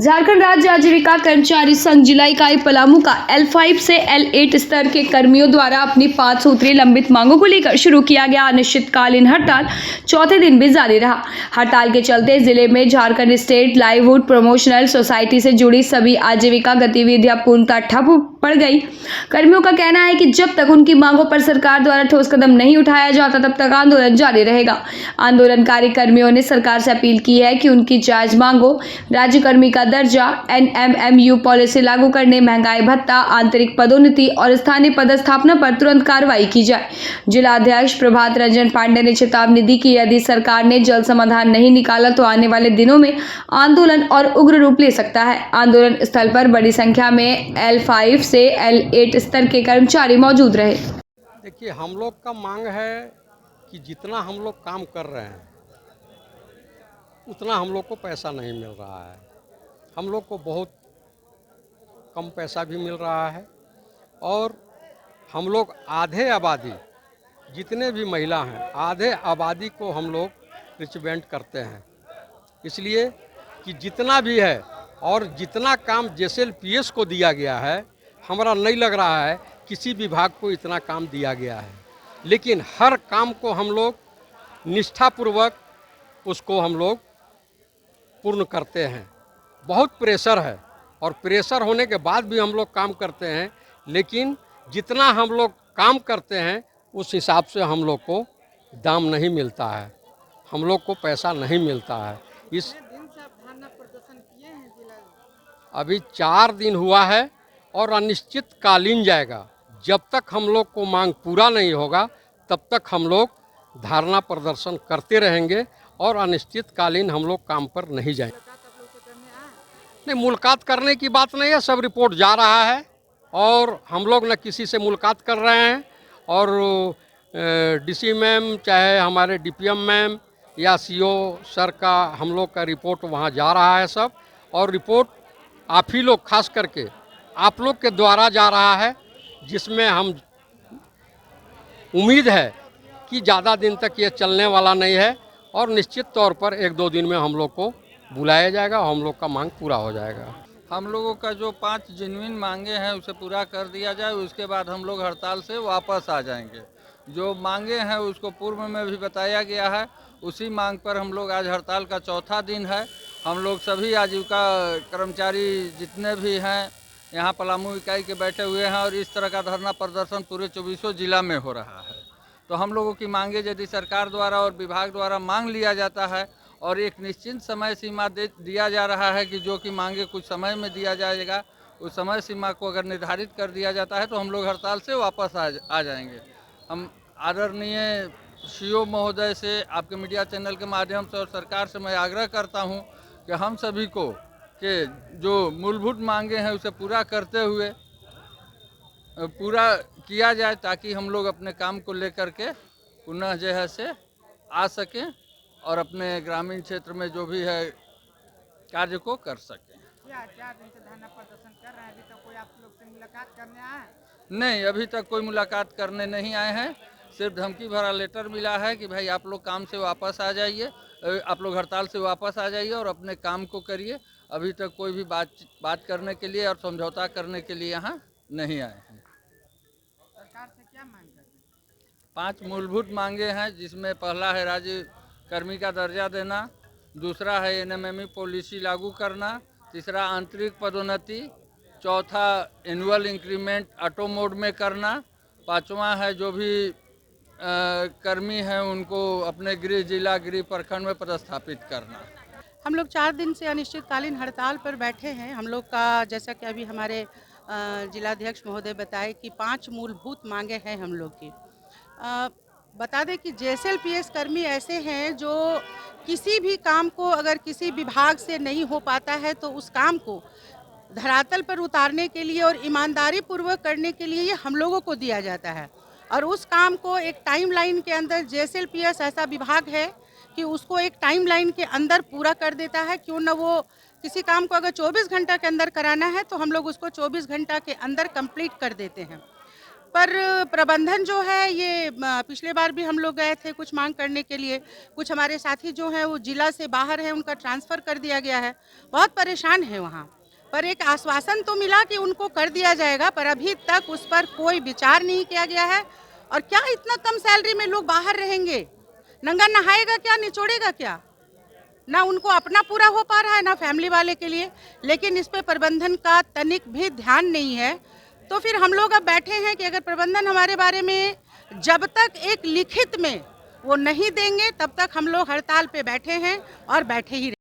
झारखंड राज्य आजीविका कर्मचारी संघ जिला इकाई पलामू का L5 से L8 स्तर के कर्मियों द्वारा अपनी 5 सूत्रीय लंबित मांगों को लेकर शुरू किया गया अनिश्चितकालीन हड़ताल चौथे दिन भी जारी रहा। हड़ताल के चलते जिले में Jharkhand state livelihood promotional society से जुड़ी सभी आजीविका गतिविधियां पूर्णतः ठप पड़ गई। कर्मियों का कहना है कि जब तक उनकी मांगों पर सरकार द्वारा ठोस कदम नहीं उठाया जाता तब तक आंदोलन जारी रहेगा। आंदोलनकारी कर्मियों ने सरकार से अपील की है कि उनकी जायज मांगों, राज्य कर्मी का दर्जा, NMMU पॉलिसी लागू करने, महंगाई भत्ता, आंतरिक पदोन्नति और स्थानीय पदस्थापना पर तुरंत कार्रवाई की जाए। जिला अध्यक्ष प्रभात रंजन पांडे ने चेतावनी दी कि यदि सरकार ने जल्द समाधान नहीं निकाला तो आने वाले दिनों में आंदोलन और उग्र रूप ले सकता है। आंदोलन स्थल पर बड़ी संख्या में L5 से L8 स्तर के कर्मचारी मौजूद रहे। देखिए, हम लोग का मांग है कि जितना हम लोग काम कर रहे हैं उतना हम लोग को पैसा नहीं मिल रहा है। हम लोग को बहुत कम पैसा भी मिल रहा है और हम लोग आधे आबादी, जितने भी महिला हैं, आधे आबादी को हम लोग रिप्रेजेंट करते हैं। इसलिए कि जितना भी है और जितना काम JSLPS को दिया गया है, हमारा नहीं लग रहा है किसी विभाग को इतना काम दिया गया है। लेकिन हर काम को हम लोग निष्ठापूर्वक उसको हम लोग पूर्ण करते हैं। बहुत प्रेशर है और प्रेशर होने के बाद भी हम लोग काम करते हैं, लेकिन जितना हम लोग काम करते हैं उस हिसाब से हम लोग को दाम नहीं मिलता है, हम लोग को पैसा नहीं मिलता है। इस अभी 4 दिन हुआ है और अनिश्चितकालीन जाएगा। जब तक हम लोग को मांग पूरा नहीं होगा तब तक हम लोग धरना प्रदर्शन करते रहेंगे और अनिश्चितकालीन हम लोग काम पर नहीं जाएंगे। नहीं, मुलाकात करने की बात नहीं है, सब रिपोर्ट जा रहा है और हम लोग न किसी से मुलाकात कर रहे हैं और DC मैम, चाहे हमारे DPM मैम या CO सर का हम लोग का रिपोर्ट वहाँ जा रहा है सब, और रिपोर्ट आप ही लोग खास करके आप लोग के द्वारा जा रहा है, जिसमें हम उम्मीद है कि ज़्यादा दिन तक ये चलने वाला नहीं है और निश्चित तौर पर 1-2 दिन में हम लोग को बुलाया जाएगा और हम लोग का मांग पूरा हो जाएगा। हम लोगों का जो 5 जेन्युइन मांगे हैं उसे पूरा कर दिया जाए, उसके बाद हम लोग हड़ताल से वापस आ जाएंगे। जो मांगे हैं उसको पूर्व में भी बताया गया है, उसी मांग पर हम लोग आज हड़ताल का चौथा दिन है। हम लोग सभी आजीविका कर्मचारी जितने भी हैं यहाँ पलामू इकाई के बैठे हुए हैं और इस तरह का धरना प्रदर्शन पूरे 24 जिला में हो रहा है। तो हम लोगों की मांगे यदि सरकार द्वारा और विभाग द्वारा मांग लिया जाता है और एक निश्चित समय सीमा दिया जा रहा है कि जो कि मांगे कुछ समय में दिया जाएगा, उस समय सीमा को अगर निर्धारित कर दिया जाता है तो हम लोग हड़ताल से वापस आ जाएंगे। हम आदरणीय CO महोदय से, आपके मीडिया चैनल के माध्यम से और सरकार से मैं आग्रह करता हूं कि हम सभी को कि जो मूलभूत मांगे हैं उसे पूरा करते हुए पूरा किया जाए, ताकि हम लोग अपने काम को लेकर के पुनः जो है से आ सकें और अपने ग्रामीण क्षेत्र में जो भी है कार्य को कर सकें। क्या 4 दिन से धरना प्रदर्शन कर रहे हैं, अभी तक कोई आप लोग से मुलाकात करने आए? नहीं, अभी तक कोई मुलाकात करने नहीं आए हैं। सिर्फ धमकी भरा लेटर मिला है कि भाई आप लोग काम से वापस आ जाइए, आप लोग हड़ताल से वापस आ जाइए और अपने काम को करिए। अभी तक कोई भी बात करने के लिए और समझौता करने के लिए यहाँ नहीं आए हैं। सरकार से क्या मांग करते हैं? 5 मूलभूत मांगे हैं, जिसमें पहला है राज्य कर्मी का दर्जा देना, दूसरा है NMMU पॉलिसी लागू करना, तीसरा आंतरिक पदोन्नति, चौथा एनुअल इंक्रीमेंट ऑटो मोड में करना, पांचवा है जो भी कर्मी हैं उनको अपने गृह जिला, गृह प्रखंड में पदस्थापित करना। हम लोग 4 दिन से अनिश्चितकालीन हड़ताल पर बैठे हैं। हम लोग का जैसा कि अभी हमारे जिलाध्यक्ष महोदय बताए कि 5 मूलभूत मांगे हैं हम लोग की। बता दें कि JSLPS कर्मी ऐसे हैं जो किसी भी काम को अगर किसी विभाग से नहीं हो पाता है तो उस काम को धरातल पर उतारने के लिए और ईमानदारी पूर्वक करने के लिए ये हम लोगों को दिया जाता है, और उस काम को एक टाइमलाइन के अंदर JSLPS ऐसा विभाग है कि उसको एक टाइमलाइन के अंदर पूरा कर देता है। क्यों ना वो किसी काम को अगर 24 घंटा के अंदर कराना है तो हम लोग उसको 24 घंटा के अंदर कंप्लीट कर देते हैं। पर प्रबंधन जो है ये पिछले बार भी हम लोग गए थे कुछ मांग करने के लिए, कुछ हमारे साथी जो हैं वो जिला से बाहर हैं, उनका ट्रांसफ़र कर दिया गया है, बहुत परेशान है वहाँ। पर एक आश्वासन तो मिला कि उनको कर दिया जाएगा, पर अभी तक उस पर कोई विचार नहीं किया गया है। और क्या इतना कम सैलरी में लोग बाहर रहेंगे? नंगा नहाएगा क्या, निचोड़ेगा क्या? ना उनको अपना पूरा हो पा रहा है, ना फैमिली वाले के लिए। लेकिन इस पे प्रबंधन का तनिक भी ध्यान नहीं है। तो फिर हम लोग अब बैठे हैं कि अगर प्रबंधन हमारे बारे में जब तक एक लिखित में वो नहीं देंगे, तब तक हम लोग हड़ताल पे बैठे हैं और बैठे ही रहेंगे।